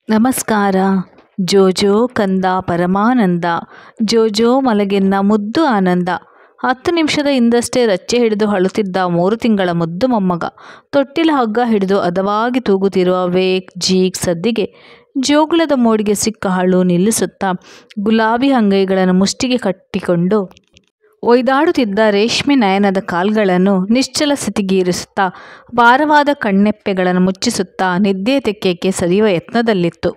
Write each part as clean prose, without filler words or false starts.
ನಮಸ್ಕಾರ. ಜೋಜೋ ಕಂದ ಪರಮಾನಂದ, ಜೋಜೋ ಮಲಗೆನ್ನ ಮುದ್ದು ಆನಂದ. 10 ನಿಮಿಷದ ಹಿಂದಷ್ಟೇ ರಚ್ಚೆ ಹಿಡಿದು ಅಳುತ್ತಿದ್ದ 3 ತಿಂಗಳ ಮುದ್ದು ಮೊಮ್ಮಗ ತೊಟ್ಟಿಲ ಹಗ್ಗ ಹಿಡಿದು ಹದವಾಗಿ ತೂಗುತ್ತಿರುವ ವೇಕ್ ಜೀಕ್ ಸದ್ದಿಗೆ ಜೋಗುಳದ ಮೋಡಿಗೆ ಸಿಕ್ಕ ಅಳು ನಿಲ್ಲಿಸುತ್ತಾ ಗುಲಾಬಿ ಅಂಗೈಗಳನ್ನು ಮುಷ್ಟಿಗೆ ಕಟ್ಟಿಕೊಂಡು ಒಯ್ದಾಡುತ್ತಿದ್ದ ರೇಷ್ಮೆ ನಯನದ ಕಾಲ್ಗಳನ್ನು ನಿಶ್ಚಲ ಸ್ಥಿತಿಗೇರಿಸುತ್ತಾ ಭಾರವಾದ ಕಣ್ಣೆಪ್ಪೆಗಳನ್ನು ಮುಚ್ಚಿಸುತ್ತಾ ನಿದ್ದೆ ತೆಕ್ಕೆಕ್ಕೆ ಸರಿಯುವ ಯತ್ನದಲ್ಲಿತ್ತು.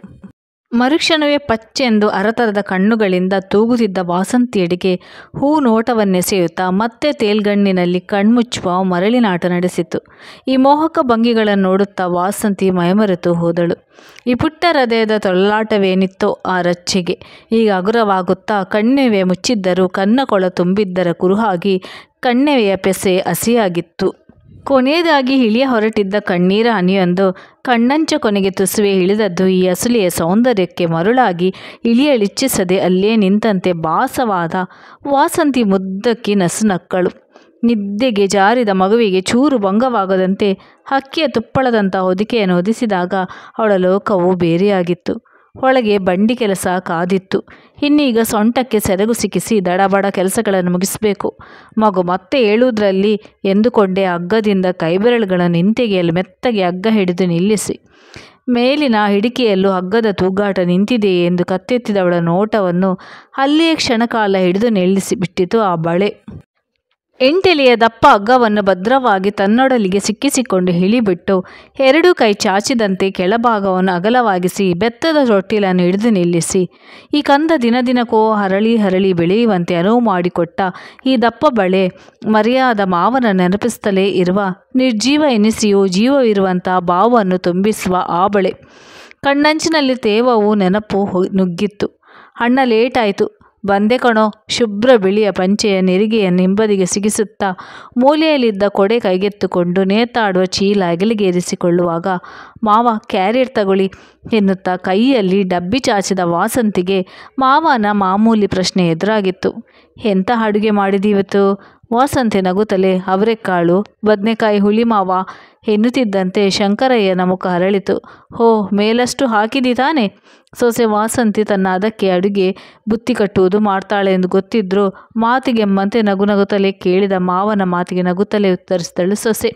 ಮರುಕ್ಷಣವೇ ಪಚ್ಚೆಂದು ಅರತರದ ಕಣ್ಣುಗಳಿಂದ ತೂಗುತ್ತಿದ್ದ ವಾಸಂತಿಯೆಡೆಗೆ ಹೂ ನೋಟವನ್ನೆಸೆಯುತ್ತಾ ಮತ್ತೆ ತೇಲ್ಗಣ್ಣಿನಲ್ಲಿ ಕಣ್ಮುಚ್ಚುವ ಮರಳಿನಾಟ ನಡೆಸಿತು. ಈ ಮೋಹಕ ಭಂಗಿಗಳನ್ನು ನೋಡುತ್ತಾ ವಾಸಂತಿ ಮೈಮರೆತು ಹೋದಳು. ಈ ಪುಟ್ಟ ಹೃದಯದ ತೊಳಲಾಟವೇನಿತ್ತೋ ಆ ರಚ್ಚೆಗೆ ಈಗ ಹಗುರವಾಗುತ್ತಾ ಕಣ್ಣೆವೆ ಮುಚ್ಚಿದ್ದರೂ ಕನ್ನಕೊಳ ತುಂಬಿದ್ದರ ಕುರುಹಾಗಿ ಕಣ್ಣೆವೆಯ ಪೆಸೆ ಹಸಿಯಾಗಿತ್ತು. ಕೊನೆಯದಾಗಿ ಇಳಿಯ ಹೊರಟಿದ್ದ ಕಣ್ಣೀರ ಹನಿಯೊಂದು ಕಣ್ಣಂಚ ಕೊನೆಗೆ ತುಸುವೆ ಇಳಿದದ್ದು ಈ ಅಸುಲಿಯ ಸೌಂದರ್ಯಕ್ಕೆ ಮರುಳಾಗಿ ಇಳಿಯಲಿಚ್ಛಿಸದೆ ಅಲ್ಲೇ ನಿಂತಂತೆ ಭಾಸವಾದ ವಾಸಂತಿ ಮುದ್ದಕ್ಕಿ ನಸುನಕ್ಕಳು. ನಿದ್ದೆಗೆ ಜಾರಿದ ಮಗುವಿಗೆ ಚೂರು ಭಂಗವಾಗದಂತೆ ಹಕ್ಕಿಯ ತುಪ್ಪಳದಂಥ ಹೊದಿಕೆಯನ್ನು ಹೊದಿಸಿದಾಗ ಅವಳ ಲೋಕವು ಬೇರೆಯಾಗಿತ್ತು. ಒಳಗೆ ಬಂಡಿ ಕೆಲಸ ಕಾದಿತ್ತು. ಇನ್ನೀಗ ಸೊಂಟಕ್ಕೆ ಸೆರಗು ಸಿಕ್ಕಿಸಿ ದಡಬಡ ಕೆಲಸಗಳನ್ನು ಮುಗಿಸಬೇಕು. ಮಗು ಮತ್ತೆ ಏಳುವುದರಲ್ಲಿ ಎಂದುಕೊಂಡೇ ಹಗ್ಗದಿಂದ ಕೈಬೆರಳುಗಳನ್ನು ಹಿಂತೆಗೆಯಲು ಮೆತ್ತಗೆ ಹಗ್ಗ ಹಿಡಿದು ನಿಲ್ಲಿಸಿ ಮೇಲಿನ ಹಿಡಿಕೆಯಲ್ಲೂ ಹಗ್ಗದ ತೂಗಾಟ ನಿಂತಿದೆಯೇ ಎಂದು ಕತ್ತೆತ್ತಿದವಳ ನೋಟವನ್ನು ಅಲ್ಲಿಯೇ ಕ್ಷಣಕಾಲ ಹಿಡಿದು ನಿಲ್ಲಿಸಿ ಬಿಟ್ಟಿತು ಆ ಬಳೆ. 8 ಎಲೆಯ ದಪ್ಪ ಹಗ್ಗವನ್ನು ಭದ್ರವಾಗಿ ತನ್ನೊಡಲಿಗೆ ಸಿಕ್ಕಿಸಿಕೊಂಡು ಹಿಳಿಬಿಟ್ಟು 2 ಕೈ ಚಾಚಿದಂತೆ ಕೆಳಭಾಗವನ್ನು ಅಗಲವಾಗಿಸಿ ಬೆತ್ತದ ತೊಟ್ಟಿಲನ್ನು ಹಿಡಿದು ನಿಲ್ಲಿಸಿ ಈ ಕಂದ ದಿನದಿನಕ್ಕೂ ಹರಳಿ ಬೆಳೆಯುವಂತೆ ಅನುವು ಮಾಡಿಕೊಟ್ಟ ಈ ದಪ್ಪ ಬಳೆ ಮರೆಯಾದ ಮಾವನ ನೆನಪಿಸುತ್ತಲೇ ಇರುವ ನಿರ್ಜೀವ ಎನಿಸಿಯೂ ಜೀವವಿರುವಂಥ ಭಾವವನ್ನು ತುಂಬಿಸುವ ಆ ಬಳೆ. ಕಣ್ಣಂಚಿನಲ್ಲಿ ತೇವವು ನೆನಪು ನುಗ್ಗಿತ್ತು. ಅಣ್ಣ ಲೇಟಾಯಿತು ಬಂದೆ ಕಣೋ. ಶುಭ್ರ ಬಿಳಿಯ ಪಂಚೆಯ ನೆರಿಗೆಯನ್ನು ಹಿಂಬದಿಗೆ ಸಿಗಿಸುತ್ತಾ ಮೂಲೆಯಲ್ಲಿದ್ದ ಕೊಡೆ ಕೈಗೆತ್ತುಕೊಂಡು ನೇತಾಡುವ ಚೀಲ ಹೆಗಲಿಗೇರಿಸಿಕೊಳ್ಳುವಾಗ ಮಾವ ಕ್ಯಾರಿಯರ್ ತಗೊಳ್ಳಿ ಎನ್ನುತ್ತಾ ಕೈಯಲ್ಲಿ ಡಬ್ಬಿ ಚಾಚಿದ ವಾಸಂತಿಗೆ ಮಾವನ ಮಾಮೂಲಿ ಪ್ರಶ್ನೆ ಎದುರಾಗಿತ್ತು. ಎಂಥ ಅಡುಗೆ ಮಾಡಿದೀವತ್ತು? ವಾಸಂತಿ ನಗುತ್ತಲೇ ಅವರೆಕಾಳು ಬದನೆಕಾಯಿ ಹುಳಿ ಮಾವ ಎನ್ನುತ್ತಿದ್ದಂತೆ ಶಂಕರಯ್ಯನ ಮುಖ ಅರಳಿತು. ಹೋ, ಮೇಲಷ್ಟು ಹಾಕಿದಿ ತಾನೆ? ಸೊಸೆ ವಾಸಂತಿ ತನ್ನ ಅದಕ್ಕೆ ಅಡುಗೆ ಬುತ್ತಿ ಕಟ್ಟುವುದು ಮಾಡ್ತಾಳೆ ಎಂದು ಗೊತ್ತಿದ್ರೂ ಮಾತಿಗೆಂಬಂತೆ ನಗುತ್ತಲೇ ಕೇಳಿದ ಮಾವನ ಮಾತಿಗೆ ನಗುತ್ತಲೇ ಉತ್ತರಿಸಿದಳು ಸೊಸೆ.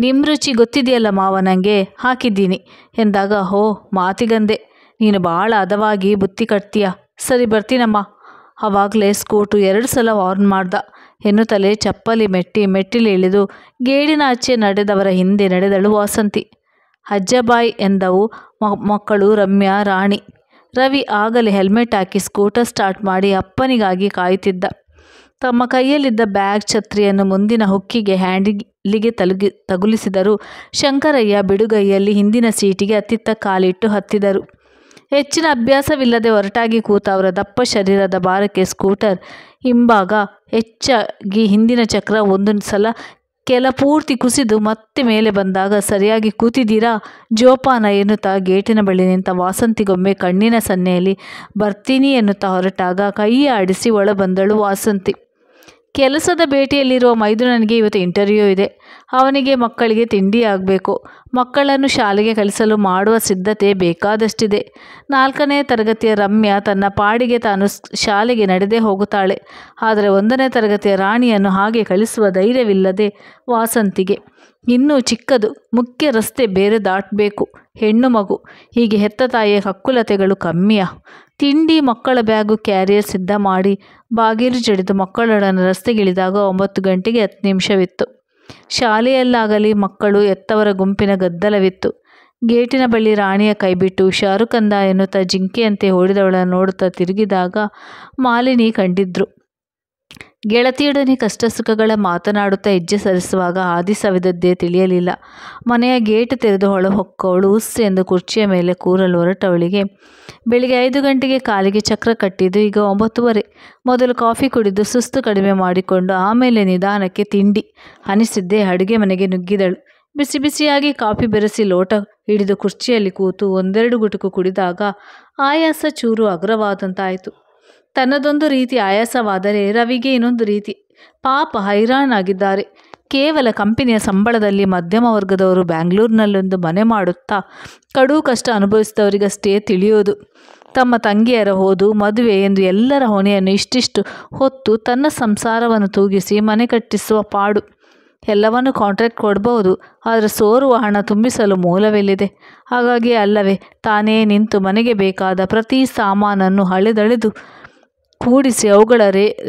ನಿಮ್ಮ ರುಚಿ ಗೊತ್ತಿದೆಯಲ್ಲ ಮಾವ, ನನಗೆ ಹಾಕಿದ್ದೀನಿ ಎಂದಾಗ ಹೋ ಮಾತಿಗಂದೆ. ನೀನು ಭಾಳ ಹದವಾಗಿ ಬುತ್ತಿ ಕಟ್ತೀಯ. ಸರಿ ಬರ್ತೀನಮ್ಮ. ಆವಾಗಲೇ ಸ್ಕೂಟು 2 ಸಲ ವಾರ್ನ್ ಮಾಡ್ದ ಎನ್ನುತ್ತಲೇ ಚಪ್ಪಲಿ ಮೆಟ್ಟಿಲಿಳಿದು ಗೇಡಿನ ಆಚೆ ನಡೆದವರ ಹಿಂದೆ ನಡೆದಳು ವಾಸಂತಿ. ಅಜ್ಜಬಾಯ್ ಎಂದವು ಮಕ್ಕಳು ರಮ್ಯಾ, ರಾಣಿ. ರವಿ ಆಗಲೇ ಹೆಲ್ಮೆಟ್ ಹಾಕಿ ಸ್ಕೂಟರ್ ಸ್ಟಾರ್ಟ್ ಮಾಡಿ ಅಪ್ಪನಿಗಾಗಿ ಕಾಯುತ್ತಿದ್ದ. ತಮ್ಮ ಕೈಯಲ್ಲಿದ್ದ ಬ್ಯಾಗ್ ಛತ್ರಿಯನ್ನು ಮುಂದಿನ ಹುಕ್ಕಿಗೆ ಹ್ಯಾಂಡಲಿಗೆ ತಗುಲಿಸಿದರು. ಶಂಕರಯ್ಯ ಬಿಡುಗೈಯಲ್ಲಿ ಹಿಂದಿನ ಸೀಟಿಗೆ ಅತ್ತಿತ್ತ ಕಾಲಿಟ್ಟು ಹತ್ತಿದರು. ಹೆಚ್ಚಿನ ಅಭ್ಯಾಸವಿಲ್ಲದೆ ಹೊರಟಾಗಿ ಕೂತ ಅವರ ದಪ್ಪ ಶರೀರದ ಭಾರಕ್ಕೆ ಸ್ಕೂಟರ್ ಹಿಂಭಾಗ ಹೆಚ್ಚಾಗಿ ಹಿಂದಿನ ಚಕ್ರ ಒಂದು ಸಲ ಕೆಲ ಪೂರ್ತಿ ಕುಸಿದು ಮತ್ತೆ ಮೇಲೆ ಬಂದಾಗ ಸರಿಯಾಗಿ ಕೂತಿದ್ದೀರಾ ಜೋಪಾನ ಎನ್ನುತ್ತಾ ಗೇಟಿನ ಬಳಿ ನಿಂತ ವಾಸಂತಿಗೊಮ್ಮೆ ಕಣ್ಣಿನ ಸನ್ನೆಯಲ್ಲಿ ಬರ್ತೀನಿ ಎನ್ನುತ್ತಾ ಹೊರಟಾಗ ಕೈ ಆಡಿಸಿ ಒಳ ಬಂದಳು ವಾಸಂತಿ. ಕೆಲಸದ ಭೇಟಿಯಲ್ಲಿರುವ ಮೈದುನನಿಗೆ ಇವತ್ತು ಇಂಟರ್ವ್ಯೂ ಇದೆ. ಅವನಿಗೆ ಮಕ್ಕಳಿಗೆ ತಿಂಡಿ ಆಗಬೇಕು. ಮಕ್ಕಳನ್ನು ಶಾಲೆಗೆ ಕಳಿಸಲು ಮಾಡುವ ಸಿದ್ಧತೆ ಬೇಕಾದಷ್ಟಿದೆ. 4ನೇ ತರಗತಿಯ ರಮ್ಯಾ ತನ್ನ ಪಾಡಿಗೆ ತಾನು ಶಾಲೆಗೆ ನಡೆದೇ ಹೋಗುತ್ತಾಳೆ. ಆದರೆ 1ನೇ ತರಗತಿಯ ರಾಣಿಯನ್ನು ಹಾಗೆ ಕಳಿಸುವ ಧೈರ್ಯವಿಲ್ಲದೆ ವಾಸಂತಿಗೆ. ಇನ್ನೂ ಚಿಕ್ಕದು, ಮುಖ್ಯ ರಸ್ತೆ ಬೇರೆ ದಾಟಬೇಕು, ಹೆಣ್ಣು ಮಗು, ಹೀಗೆ ಹೆತ್ತ ತಾಯಿಯ ಕಕ್ಕುಲತೆಗಳು ಕಮ್ಮಿಯ. ತಿಂಡಿ ಮಕ್ಕಳ ಬ್ಯಾಗು ಕ್ಯಾರಿಯರ್ ಸಿದ್ಧ ಮಾಡಿ ಬಾಗಿಲು ಜಡಿದು ಮಕ್ಕಳೊಡನೆ ರಸ್ತೆಗಿಳಿದಾಗ 9 ಗಂಟೆಗೆ 10 ನಿಮಿಷವಿತ್ತು. ಶಾಲೆಯಲ್ಲಾಗಲಿ ಮಕ್ಕಳು ಎತ್ತವರ ಗುಂಪಿನ ಗದ್ದಲವಿತ್ತು. ಗೇಟಿನ ಬಳಿ ರಾಣಿಯ ಕೈಬಿಟ್ಟು ಶಾರುಖಂದ ಎನ್ನುತ್ತಾ ಜಿಂಕೆಯಂತೆ ಓಡಿದವಳನ್ನು ನೋಡುತ್ತಾ ತಿರುಗಿದಾಗ ಮಾಲಿನಿ ಕಂಡಿದ್ರು. ಗೆಳತಿಯೊಡನೆ ಕಷ್ಟ ಸುಖಗಳ ಮಾತನಾಡುತ್ತಾ ಹೆಜ್ಜೆ ಸರಿಸುವಾಗ ಹಾದಿ ಸವಿದದ್ದೇ ತಿಳಿಯಲಿಲ್ಲ. ಮನೆಯ ಗೇಟ್ ತೆರೆದು ಹೊಕ್ಕವಳು ಉಸ್ ಎಂದು ಕುರ್ಚಿಯ ಮೇಲೆ ಕೂರಲು ಹೊರಟವಳಿಗೆ ಬೆಳಿಗ್ಗೆ 5 ಗಂಟೆಗೆ ಕಾಲಿಗೆ ಚಕ್ರ ಕಟ್ಟಿದ್ದು ಈಗ 9:15. ಮೊದಲು ಕಾಫಿ ಕುಡಿದು ಸುಸ್ತು ಕಡಿಮೆ ಮಾಡಿಕೊಂಡು ಆಮೇಲೆ ನಿಧಾನಕ್ಕೆ ತಿಂಡಿ ಅನಿಸಿದ್ದೇ ಅಡುಗೆ ಮನೆಗೆ ನುಗ್ಗಿದಳು. ಬಿಸಿ ಬಿಸಿಯಾಗಿ ಕಾಫಿ ಬೆರೆಸಿ ಲೋಟ ಹಿಡಿದು ಕುರ್ಚಿಯಲ್ಲಿ ಕೂತು 1-2 ಗುಟುಕು ಕುಡಿದಾಗ ಆಯಾಸ ಚೂರು ಹಗುರವಾದಂತಾಯಿತು. ತನ್ನದೊಂದು ರೀತಿ ಆಯಾಸವಾದರೆ ರವಿಗೆ ಇನ್ನೊಂದು ರೀತಿ. ಪಾಪ ಹೈರಾಣಾಗಿದ್ದಾರೆ. ಕೇವಲ ಕಂಪನಿಯ ಸಂಬಳದಲ್ಲಿ ಮಧ್ಯಮ ವರ್ಗದವರು ಬ್ಯಾಂಗ್ಳೂರಿನಲ್ಲೊಂದು ಮನೆ ಮಾಡುತ್ತಾ ಕಡು ಕಷ್ಟ ಅನುಭವಿಸಿದವರಿಗಷ್ಟೇ ತಿಳಿಯೋದು. ತಮ್ಮ ತಂಗಿಯರ ಓದು, ಮದುವೆ ಎಂದು ಎಲ್ಲರ ಹೊಣೆಯನ್ನು ಇಷ್ಟಿಷ್ಟು ಹೊತ್ತು ತನ್ನ ಸಂಸಾರವನ್ನು ತೂಗಿಸಿ ಮನೆ ಕಟ್ಟಿಸುವ ಪಾಡು. ಎಲ್ಲವನ್ನು ಕಾಂಟ್ರಾಕ್ಟ್ ಕೊಡಬಹುದು, ಆದರೆ ಸೋರುವ ಹಣ ತುಂಬಿಸಲು ಮೂಲವೆಲ್ಲಿದೆ? ಹಾಗಾಗಿ ಅಲ್ಲವೇ ತಾನೇ ನಿಂತು ಮನೆಗೆ ಬೇಕಾದ ಪ್ರತಿ ಸಾಮಾನನ್ನು ಹಳೆದಳೆದು ಕೂಡಿಸಿ ಅವುಗಳ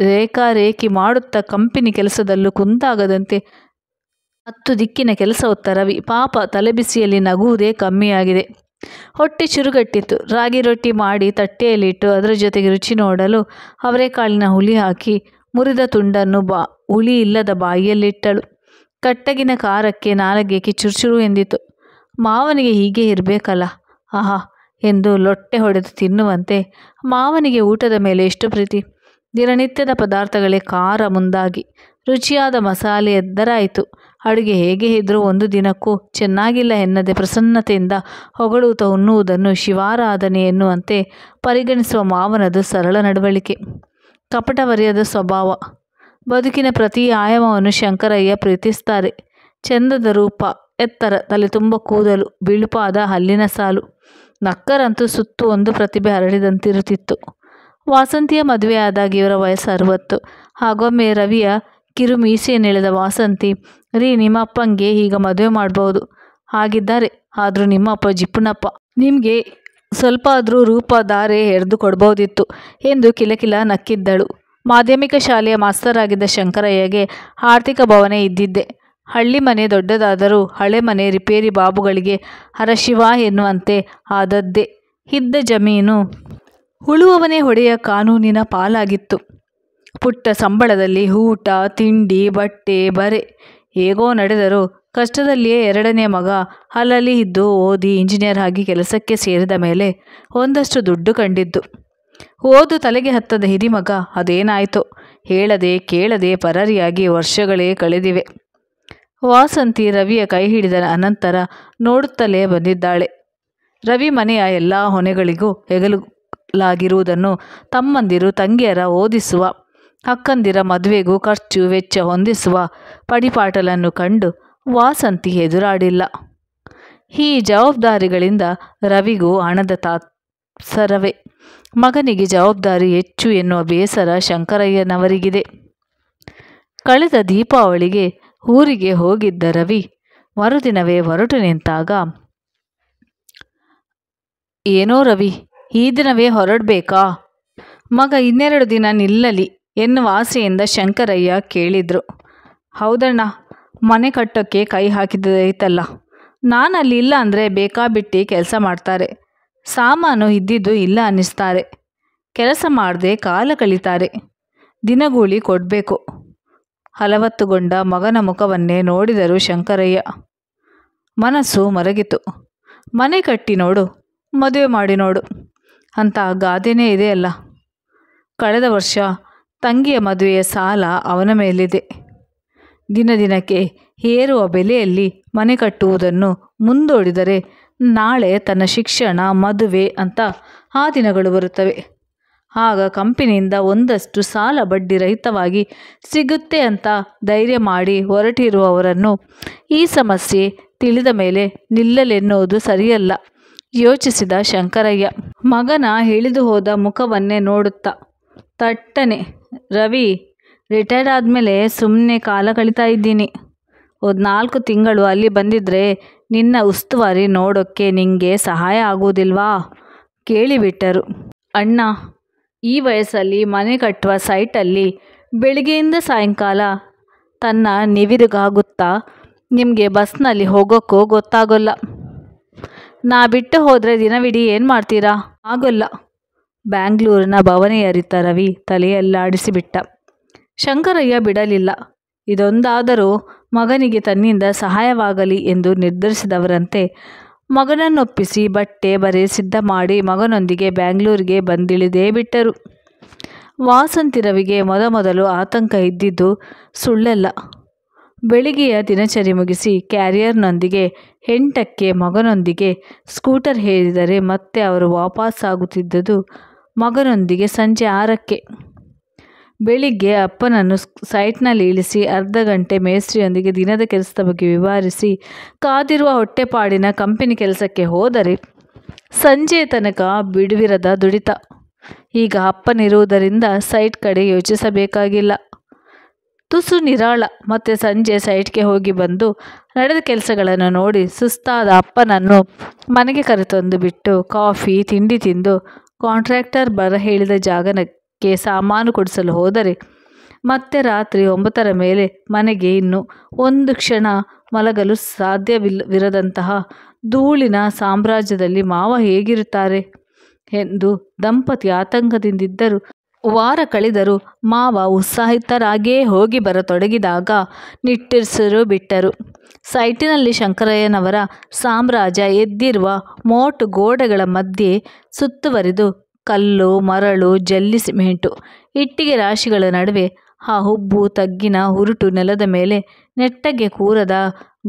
ರೇಖಾರೇಖಿ ಮಾಡುತ್ತಾ ಕಂಪನಿ ಕೆಲಸದಲ್ಲೂ ಕುಂತಾಗದಂತೆ 10 ದಿಕ್ಕಿನ ಕೆಲಸ ಹೊತ್ತ ರವಿ ಪಾಪ ತಲೆಬಿಸಿಯಲ್ಲಿ ನಗುವುದೇ ಕಮ್ಮಿಯಾಗಿದೆ. ಹೊಟ್ಟೆ ಚುರುಗಟ್ಟಿತ್ತು. ರಾಗಿ ರೊಟ್ಟಿ ಮಾಡಿ ತಟ್ಟೆಯಲ್ಲಿಟ್ಟು ಅದರ ಜೊತೆಗೆ ರುಚಿ ನೋಡಲು ಅವರೆಕಾಳಿನ ಹುಳಿ ಹಾಕಿ ಮುರಿದ ತುಂಡನ್ನು ಹುಳಿ ಇಲ್ಲದ ಬಾಯಿಯಲ್ಲಿಟ್ಟಳು. ಕಟ್ಟಗಿನ ಖಾರಕ್ಕೆ ನಾಲಿಗೆಗೆ ಚುರುಚುರು ಎಂದಿತು. ಮಾವನಿಗೆ ಹೀಗೆ ಇರಬೇಕಲ್ಲ, ಆಹಾ ಎಂದು ಲೊಟ್ಟೆ ಹೊಡೆದು ತಿನ್ನುವಂತೆ. ಮಾವನಿಗೆ ಊಟದ ಮೇಲೆ ಎಷ್ಟು ಪ್ರೀತಿ! ದಿನನಿತ್ಯದ ಪದಾರ್ಥಗಳೇ ಖಾರ ಮುಂದಾಗಿ ರುಚಿಯಾದ ಮಸಾಲೆ ಎದ್ದರಾಯಿತು. ಅಡುಗೆ ಹೇಗೆ ಇದ್ದರೂ ಒಂದು ದಿನಕ್ಕೂ ಚೆನ್ನಾಗಿಲ್ಲ ಎನ್ನದೆ ಪ್ರಸನ್ನತೆಯಿಂದ ಹೊಗಳುತ್ತಾ ಉಣ್ಣುವುದನ್ನು ಶಿವಾರಾಧನೆ ಎನ್ನುವಂತೆ ಪರಿಗಣಿಸುವ ಮಾವನದು ಸರಳ ನಡವಳಿಕೆ, ಕಪಟವರಿಯದ ಸ್ವಭಾವ. ಬದುಕಿನ ಪ್ರತಿ ಆಯಾಮವನ್ನು ಶಂಕರಯ್ಯ ಪ್ರೀತಿಸ್ತಾರೆ. ಚಂದದ ರೂಪ, ಎತ್ತರ, ತಲೆ ತುಂಬ ಕೂದಲು, ಬಿಳುಪಾದ ಹಲ್ಲಿನ ಸಾಲು. ನಕ್ಕರಂತೂ ಸುತ್ತು ಒಂದು ಪ್ರತಿಭೆ ಹರಡಿದಂತಿರುತ್ತಿತ್ತು. ವಾಸಂತಿಯ ಮದುವೆಯಾದಾಗ ಇವರ ವಯಸ್ಸು 60. ಹಾಗೊಮ್ಮೆ ರವಿಯ ಕಿರು ಮೀಸೆಯನ್ನೆಳೆದ ವಾಸಂತಿ, ರೀ ನಿಮ್ಮ ಅಪ್ಪಂಗೆ ಈಗ ಮದುವೆ ಮಾಡ್ಬೋದು, ಹಾಗಿದ್ದಾರೆ. ಆದರೂ ನಿಮ್ಮ ಅಪ್ಪ ಜಿಪ್ಪುನಪ್ಪ, ನಿಮಗೆ ಸ್ವಲ್ಪ ಆದರೂ ರೂಪ ಧಾರೆ ಎರೆದು ಕೊಡ್ಬೋದಿತ್ತು ಎಂದು ಕಿಲಕಿಲ ನಕ್ಕಿದ್ದಳು. ಮಾಧ್ಯಮಿಕ ಶಾಲೆಯ ಮಾಸ್ತರಾಗಿದ್ದ ಶಂಕರಯ್ಯಗೆ ಆರ್ಥಿಕ ಭವನೆ ಇದ್ದಿದ್ದೆ. ಹಳ್ಳಿ ಮನೆ ದೊಡ್ಡದಾದರೂ ಹಳೆ ಮನೆ ರಿಪೇರಿ ಬಾಬುಗಳಿಗೆ ಹರಶಿವ ಎನ್ನುವಂತೆ ಆದದ್ದೇ. ಇದ್ದ ಜಮೀನು ಉಳುವವನೇ ಒಡೆಯ ಕಾನೂನಿನ ಪಾಲಾಗಿತ್ತು. ಪುಟ್ಟ ಸಂಬಳದಲ್ಲಿ ಊಟ, ತಿಂಡಿ, ಬಟ್ಟೆ, ಬರೆ ಹೇಗೋ ನಡೆದರೂ ಕಷ್ಟದಲ್ಲಿಯೇ 2ನೇ ಮಗ ಅಲ್ಲಲ್ಲಿ ಇದ್ದು ಓದಿ ಇಂಜಿನಿಯರ್ ಆಗಿ ಕೆಲಸಕ್ಕೆ ಸೇರಿದ ಮೇಲೆ ಒಂದಷ್ಟು ದುಡ್ಡು ಕಂಡಿದ್ದು. ಓದು ತಲೆಗೆ ಹತ್ತದ ಹಿರಿಮಗ ಅದೇನಾಯಿತೋ ಹೇಳದೆ ಕೇಳದೆ ಪರಾರಿಯಾಗಿ ವರ್ಷಗಳೇ ಕಳೆದಿವೆ. ವಾಸಂತಿ ರವಿಯ ಕೈ ಹಿಡಿದ ಅನಂತರ ನೋಡುತ್ತಲೇ ಬಂದಿದ್ದಾಳೆ. ರವಿ ಮನೆಯ ಎಲ್ಲ ಹೊಣೆಗಳಿಗೂ ಹೆಗಲಾಗಿರುವುದನ್ನು ತಮ್ಮಂದಿರು ತಂಗಿಯರ ಓದಿಸುವ, ಅಕ್ಕಂದಿರ ಮದುವೆಗೂ ಖರ್ಚು ವೆಚ್ಚ ಹೊಂದಿಸುವ ಪಡಿಪಾಟಲನ್ನು ಕಂಡು ವಾಸಂತಿ ಎದುರಾಡಿಲ್ಲ. ಈ ಜವಾಬ್ದಾರಿಗಳಿಂದ ರವಿಗೂ ಹಣದ ತಾತ್ಸರವೇ. ಮಗನಿಗೆ ಜವಾಬ್ದಾರಿ ಹೆಚ್ಚು ಎನ್ನುವ ಬೇಸರ ಶಂಕರಯ್ಯನವರಿಗಿದೆ. ಕಳೆದ ದೀಪಾವಳಿಗೆ ಊರಿಗೆ ಹೋಗಿದ್ದ ರವಿ ಮರುದಿನವೇ ಹೊರಟು ನಿಂತಾಗ, ಏನೋ ರವಿ, ಈ ದಿನವೇ ಹೊರಡಬೇಕಾ? ಮಗ 2 ದಿನ ನಿಲ್ಲಲಿ ಎನ್ನುವ ಆಸೆಯಿಂದ ಶಂಕರಯ್ಯ ಕೇಳಿದ್ರು. ಹೌದಣ್ಣ, ಮನೆ ಕಟ್ಟೋಕ್ಕೆ ಕೈ ಹಾಕಿದ್ದೈತಲ್ಲ, ನಾನಲ್ಲಿ ಇಲ್ಲ ಅಂದರೆ ಬೇಕಾಬಿಟ್ಟು ಕೆಲಸ ಮಾಡ್ತಾರೆ. ಸಾಮಾನು ಇದ್ದಿದ್ದು ಇಲ್ಲ ಅನ್ನಿಸ್ತಾರೆ. ಕೆಲಸ ಮಾಡದೆ ಕಾಲ ಕಳೀತಾರೆ. ದಿನಗೂಲಿ ಕೊಡಬೇಕು. ಹಲವತ್ತುಗೊಂಡ ಮಗನ ಮುಖವನ್ನೇ ನೋಡಿದರು ಶಂಕರಯ್ಯ. ಮನಸ್ಸು ಮರಗಿತು. ಮನೆ ಕಟ್ಟಿ ನೋಡು, ಮದುವೆ ಮಾಡಿ ನೋಡು ಅಂತ ಗಾದೆನೇ ಇದೆಯಲ್ಲ. ಕಳೆದ ವರ್ಷ ತಂಗಿಯ ಮದುವೆಯ ಸಾಲ ಅವನ ಮೇಲಿದೆ. ದಿನದಿನಕ್ಕೆ ಏರುವ ಬೆಲೆಯಲ್ಲಿ ಮನೆ ಕಟ್ಟುವುದನ್ನು ಮುಂದೂಡಿದರೆ ನಾಳೆ ತನ್ನ ಶಿಕ್ಷಣ, ಮದುವೆ ಅಂತ ಆ ದಿನಗಳು ಬರುತ್ತವೆ. ಆಗ ಕಂಪನಿಯಿಂದ ಒಂದಷ್ಟು ಸಾಲ ಬಡ್ಡಿ ರಹಿತವಾಗಿ ಸಿಗುತ್ತೆ ಅಂತ ಧೈರ್ಯ ಮಾಡಿ ಹೊರಟಿರುವವರನ್ನು ಈ ಸಮಸ್ಯೆ ತಿಳಿದ ಮೇಲೆ ನಿಲ್ಲಲೆನ್ನುವುದು ಸರಿಯಲ್ಲ ಯೋಚಿಸಿದ ಶಂಕರಯ್ಯ. ಮಗನ ಇಳಿದು ಹೋದ ಮುಖವನ್ನೇ ನೋಡುತ್ತಾ ತಟ್ಟನೆ, ರವಿ, ರಿಟೈರ್ಡ್ ಆದಮೇಲೆ ಸುಮ್ಮನೆ ಕಾಲ ಕಳೀತಾ ಇದ್ದೀನಿ. ಒಂದು 4 ತಿಂಗಳು ಅಲ್ಲಿ ಬಂದಿದ್ದರೆ ನಿನ್ನ ಉಸ್ತುವಾರಿ ನೋಡೋಕ್ಕೆ ನಿಂಗೆ ಸಹಾಯ ಆಗುವುದಿಲ್ವಾ? ಕೇಳಿಬಿಟ್ಟರು. ಅಣ್ಣ, ಈ ವಯಸ್ಸಲ್ಲಿ ಮನೆ ಕಟ್ಟುವ ಸೈಟಲ್ಲಿ ಬೆಳಿಗ್ಗೆಯಿಂದ ಸಾಯಂಕಾಲ ತನ್ನ ನಿವಿರುಗಾಗುತ್ತಾ ನಿಮಗೆ ಬಸ್ನಲ್ಲಿ ಹೋಗೋಕ್ಕೂ ಗೊತ್ತಾಗೋಲ್ಲ. ನಾ ಬಿಟ್ಟು ಹೋದರೆ ದಿನವಿಡೀ ಏನು ಮಾಡ್ತೀರಾ? ಆಗೋಲ್ಲ. ಬ್ಯಾಂಗ್ಳೂರಿನ ಭವನೆ ಅರಿತ ರವಿ ತಲೆಯಲ್ಲಾಡಿಸಿಬಿಟ್ಟ. ಶಂಕರಯ್ಯ ಬಿಡಲಿಲ್ಲ. ಇದೊಂದಾದರೂ ಮಗನಿಗೆ ತನ್ನಿಂದ ಸಹಾಯವಾಗಲಿ ಎಂದು ನಿರ್ಧರಿಸಿದವರಂತೆ ಮಗನನ್ನೊಪ್ಪಿಸಿ ಬಟ್ಟೆ ಬರೆ ಸಿದ್ಧ ಮಾಡಿ ಮಗನೊಂದಿಗೆ ಬ್ಯಾಂಗ್ಳೂರಿಗೆ ಬಂದಿಳಿದೇ ಬಿಟ್ಟರು. ವಾಸಂತಿ ರವಿಗೆ ಮೊದಲು ಆತಂಕ ಇದ್ದಿದ್ದು ಸುಳ್ಳಲ್ಲ. ಬೆಳಿಗ್ಗೆಯ ದಿನಚರಿ ಮುಗಿಸಿ ಕ್ಯಾರಿಯರ್ನೊಂದಿಗೆ 8ಕ್ಕೆ ಮಗನೊಂದಿಗೆ ಸ್ಕೂಟರ್ ಏರಿದರೆ ಮತ್ತೆ ಅವರು ವಾಪಸ್ಸಾಗುತ್ತಿದ್ದುದು ಮಗನೊಂದಿಗೆ ಸಂಜೆ 6ಕ್ಕೆ. ಬೆಳಿಗ್ಗೆ ಅಪ್ಪನನ್ನು ಸೈಟ್ನಲ್ಲಿ ಇಳಿಸಿ ಅರ್ಧ ಗಂಟೆ ಮೇಸ್ತ್ರಿಯೊಂದಿಗೆ ದಿನದ ಕೆಲಸದ ಬಗ್ಗೆ ವಿವರಿಸಿ ಕಾದಿರುವ ಹೊಟ್ಟೆಪಾಡಿನ ಕಂಪನಿ ಕೆಲಸಕ್ಕೆ ಹೋದರೆ ಸಂಜೆ ತನಕ ಬಿಡುವಿರದ ದುಡಿತ. ಈಗ ಅಪ್ಪನಿರುವುದರಿಂದ ಸೈಟ್ ಕಡೆ ಯೋಚಿಸಬೇಕಾಗಿಲ್ಲ. ತುಸು ನಿರಾಳ. ಮತ್ತೆ ಸಂಜೆ ಸೈಟ್ಗೆ ಹೋಗಿ ಬಂದು ನಡೆದ ಕೆಲಸಗಳನ್ನು ನೋಡಿ ಸುಸ್ತಾದ ಅಪ್ಪನನ್ನು ಮನೆಗೆ ಕರೆತಂದು ಬಿಟ್ಟು ಕಾಫಿ ತಿಂಡಿ ತಿಂದು ಕಾಂಟ್ರಾಕ್ಟರ್ ಬರ ಹೇಳಿದ ಜಾಗಕ್ಕೆ ಸಾಮಾನು ಕೊಡಿಸಲು ಹೋದರೆ ಮತ್ತೆ ರಾತ್ರಿ 9ರ ಮೇಲೆ ಮನೆಗೆ ಇನ್ನು ಒಂದು ಕ್ಷಣ ಮಲಗಲು ಸಾಧ್ಯವಿರದಂತಹ ಧೂಳಿನ ಸಾಮ್ರಾಜ್ಯದಲ್ಲಿ ಮಾವ ಹೇಗಿರುತ್ತಾರೆ ಎಂದು ದಂಪತಿ ಆತಂಕದಿಂದಿದ್ದರು. ವಾರ ಕಳೆದರೂ ಮಾವ ಉತ್ಸಾಹಿತರಾಗಿಯೇ ಹೋಗಿ ಬರತೊಡಗಿದಾಗ ನಿಟ್ಟುಸಿರು ಬಿಟ್ಟರು. ಸೈಟಿನಲ್ಲಿ ಶಂಕರಯ್ಯನವರ ಸಾಮ್ರಾಜ್ಯ ಎದ್ದಿರುವ ಮೋಟು ಗೋಡೆಗಳ ಮಧ್ಯೆ ಸುತ್ತುವರಿದು ಕಲ್ಲು, ಮರಳು, ಜಲ್ಲಿ, ಸಿಮೆಂಟು, ಇಟ್ಟಿಗೆ ರಾಶಿಗಳ ನಡುವೆ ಆ ಹುಬ್ಬು ತಗ್ಗಿನ ಉರುಟು ನೆಲದ ಮೇಲೆ ನೆಟ್ಟಗೆ ಕೂರದ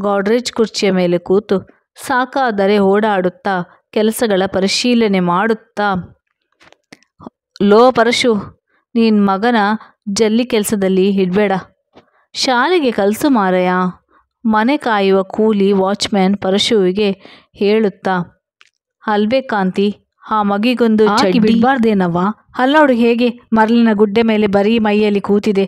ಗಾಡ್ರೇಜ್ ಕುರ್ಚಿಯ ಮೇಲೆ ಕೂತು ಸಾಕಾದರೆ ಓಡಾಡುತ್ತಾ ಕೆಲಸಗಳ ಪರಿಶೀಲನೆ ಮಾಡುತ್ತಾ, ಲೋ ಪರಶು, ನಿನ್ನ ಮಗನ ಜಲ್ಲಿ ಕೆಲಸದಲ್ಲಿ ಇಡಬೇಡ, ಶಾಲೆಗೆ ಕಲಿಸು ಮಾರಾಯ, ಮನೆ ಕಾಯುವ ಕೂಲಿ ವಾಚ್ಮ್ಯಾನ್ ಪರಶುವಿಗೆ ಹೇಳುತ್ತಾ, ಅಲ್ವೇ ಕಾಂತಿ, ಆ ಮಗಿಗೊಂದು ಚಡ್ಡಿ ಬಿಡಬಾರ್ದೇನವ್ವ, ಅಲ್ಲೋಡು ಹೇಗೆ ಮರಳಿನ ಗುಡ್ಡೆ ಮೇಲೆ ಬರೀ ಮೈಯಲ್ಲಿ ಕೂತಿದೆ.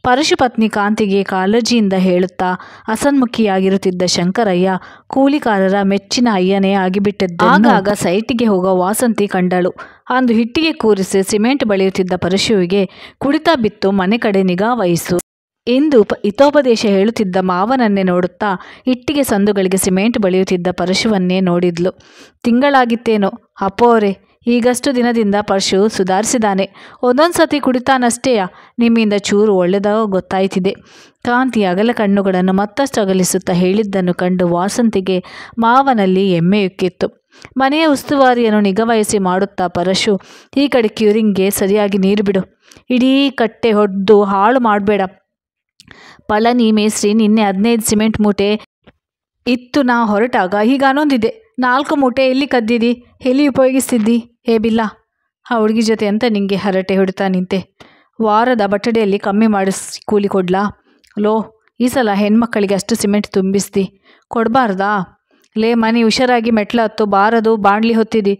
ಪರಶು ಪತ್ನಿ ಕಾಂತಿಗೆ ಕಾಳಜಿಯಿಂದ ಹೇಳುತ್ತಾ ಹಸನ್ಮುಖಿಯಾಗಿರುತ್ತಿದ್ದ ಶಂಕರಯ್ಯ ಕೂಲಿಕಾರರ ಮೆಚ್ಚಿನ ಅಯ್ಯನೇ ಆಗಿಬಿಟ್ಟಿದ್ದ. ಆಗಾಗ ಸೈಟಿಗೆ ಹೋಗೋ ವಾಸಂತಿ ಕಂಡಳು. ಅಂದು ಹಿಟ್ಟಿಗೆ ಕೂರಿಸಿ ಸಿಮೆಂಟ್ ಬಳಿಯುತ್ತಿದ್ದ ಪರಶುವಿಗೆ ಕುಡಿತ ಬಿತ್ತು ಮನೆ ಕಡೆ ನಿಗಾ ವಹಿಸು ಎಂದು ಹಿತೋಪದೇಶ ಹೇಳುತ್ತಿದ್ದ ಮಾವನನ್ನೇ ನೋಡುತ್ತಾ ಇಟ್ಟಿಗೆ ಸಂದುಗಳಿಗೆ ಸಿಮೆಂಟ್ ಬಳಿಯುತ್ತಿದ್ದ ಪರಶುವನ್ನೇ ನೋಡಿದ್ಲು. ತಿಂಗಳಾಗಿತ್ತೇನೋ ಅಪ್ಪೋರೆ, ಈಗಷ್ಟು ದಿನದಿಂದ ಪರಶು ಸುಧಾರಿಸಿದಾನೆ, ಒಂದೊಂದು ಸತಿ ಕುಡಿತಾನಷ್ಟೇಯ, ನಿಮ್ಮಿಂದ ಚೂರು ಒಳ್ಳೆದಾಗ ಗೊತ್ತಾಯ್ತಿದೆ. ಕಾಂತಿ ಅಗಲ ಕಣ್ಣುಗಳನ್ನು ಮತ್ತಷ್ಟು ಅಗಲಿಸುತ್ತಾ ಹೇಳಿದ್ದನ್ನು ಕಂಡು ವಾಸಂತಿಗೆ ಮಾವನಲ್ಲಿ ಹೆಮ್ಮೆಯುಕ್ಕಿತ್ತು. ಮನೆಯ ಉಸ್ತುವಾರಿಯನ್ನು ನಿಗಾವಹಿಸಿ ಮಾಡುತ್ತಾ ಪರಶು, ಈ ಕಡೆ ಕ್ಯೂರಿಂಗ್ಗೆ ಸರಿಯಾಗಿ ನೀರು ಬಿಡು, ಇಡೀ ಕಟ್ಟೆ ಹೊಡೆದು ಹಾಳು ಮಾಡಬೇಡ. ಪಳನಿ ಮೇಸ್ತ್ರಿ ನಿನ್ನೆ 15 ಸಿಮೆಂಟ್ ಮೂಟೆ ಇತ್ತು ನಾ ಹೊರಟಾಗ, ಈಗ 11 ಇದೆ. 4 ಮೂಟೆ ಎಲ್ಲಿ ಕದ್ದಿದ್ದಿ, ಎಲ್ಲಿ ಉಪಯೋಗಿಸ್ತಿದ್ದಿ? ಹೇ ಬಿಲ್ಲ, ಆ ಹುಡುಗಿ ಜೊತೆ ಅಂತ ನಿಂಗೆ ಹರಟೆ ಹೊಡಿತಾ ನಿಂತೆ. ವಾರದ ಬಟ್ಟಡೆಯಲ್ಲಿ ಕಮ್ಮಿ ಮಾಡಿಸಿ ಕೂಲಿ ಕೊಡ್ಲಾ? ಲೋ, ಈ ಸಲ ಹೆಣ್ಮಕ್ಕಳಿಗೆ ಅಷ್ಟು ಸಿಮೆಂಟ್ ತುಂಬಿಸ್ದಿ, ಕೊಡಬಾರ್ದಾ? ಲೇ ಮನೆ ಹುಷಾರಾಗಿ ಮೆಟ್ಲ ಹತ್ತು, ಬಾರದು ಬಾಣ್ಲಿ ಹೊತ್ತಿದ್ದಿ.